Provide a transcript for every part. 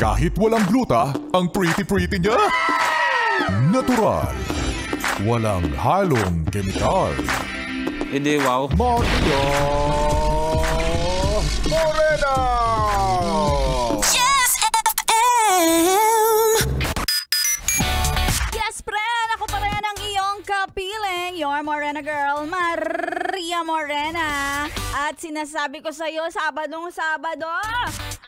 Kahit walang gluta, ang pretty-pretty niya. Natural. Walang halong kemikal. Hindi, wow. Maria Morena! Yes, FM! Yes, friend! Ako pa rin ang iyong kapiling, your Morena girl, Maria Morena. At sinasabi ko sa'yo, Sabadong Sabado,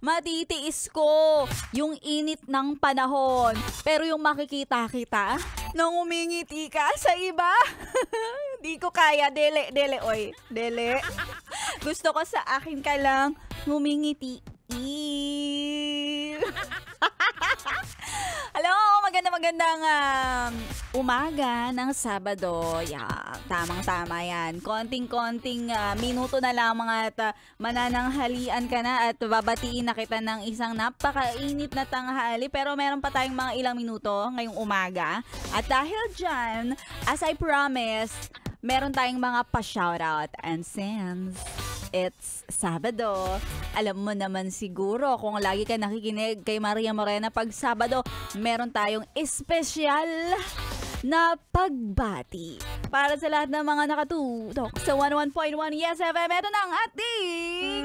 matitiis ko yung init ng panahon. Pero yung makikita kita, nung umingiti ka sa iba, di ko kaya. Dele, oy. Dele. Gusto ko sa akin ka lang humingiti. Hello, magandang umaga ng Sabado. Yeah, tamang-tama yan. Konting-konting minuto na lamang at manananghalian ka na at babatiin na kita ng isang napakainit na tanghali. Pero meron pa tayong mga ilang minuto ngayong umaga. At dahil dyan, as I promised, meron tayong mga pa-shoutout. And since it's Sabado, alam mo naman siguro kung lagi ka nakikinig kay Maria Morena pag Sabado, meron tayong espesyal na pagbati para sa lahat ng mga nakatutok sa 101.1 Yes FM. Ito na ang ating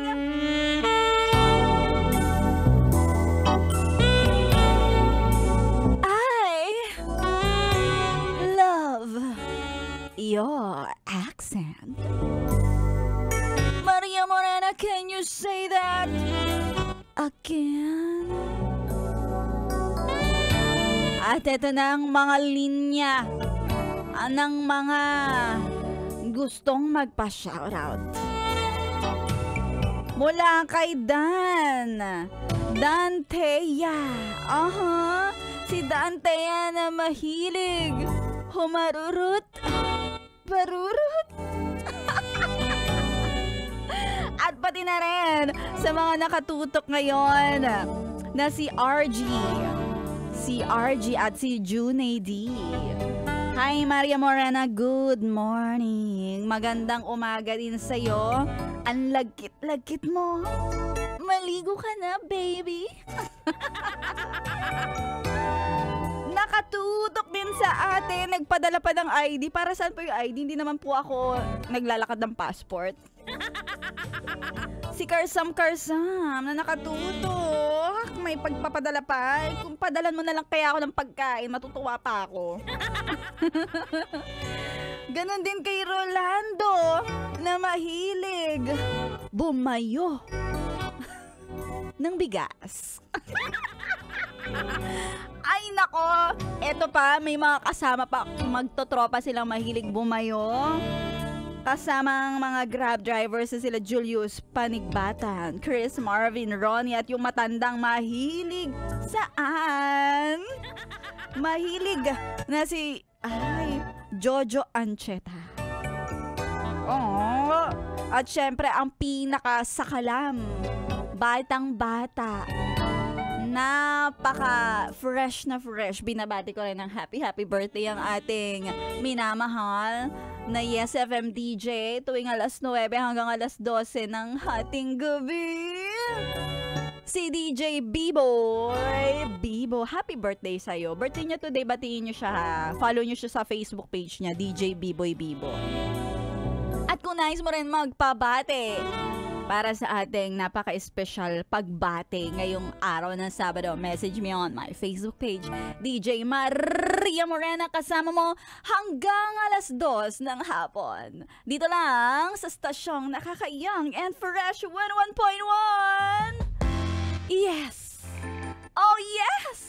I love your accent. Maria Morena, can you say that again? At ito na ang mga linya ng mga gustong magpa-shoutout. Mula kay Danteya. Si Danteya na mahilig humarurut, barurut. At pati na rin sa mga nakatutok ngayon na si RG at si Junay D. Hi Maria Morena, good morning. Magandang umaga din sa'yo. Ang lagkit-lagkit mo. Maligo ka na, baby. Nakatutok din sa atin. Nagpadala pa ng ID. Para saan po yung ID? Hindi naman po ako naglalakad ng passport. Si Karsam na nakatutok. May pagpapadala pa. Kung padalan mo na lang kaya ako ng pagkain, matutuwa pa ako. Ganon din kay Rolando na mahilig bumayo ng bigas. Ay nako, eto pa, may mga kasama pa magtotropa silang mahilig bumayo. Kasamang mga Grab drivers na sila Julius Panigbatan, Chris Marvin, Ronnie at yung matandang mahilig saan? Mahilig na si Jojo Ancheta. Oh, at syempre ang pinakasakalam, batang bata. Napaka fresh na fresh. Binabati ko rin ng happy birthday ang ating minamahal na Yes FM DJ tuwing alas 9 hanggang alas 12 ng hating gabi. Si DJ B-Boy. Bibo, happy birthday sa'yo. Birthday niya today, batiin niyo siya ha. Follow niyo siya sa Facebook page niya, DJ B-Boy Bibo. At kung nais mo rin magpabate para sa ating napaka-espesyal pagbate ngayong araw ng Sabado, message me on my Facebook page, DJ Maria Morena, kasama mo hanggang alas 2 ng hapon. Dito lang sa stasyong nakaka-young and fresh 101.1. Yes! Oh yes!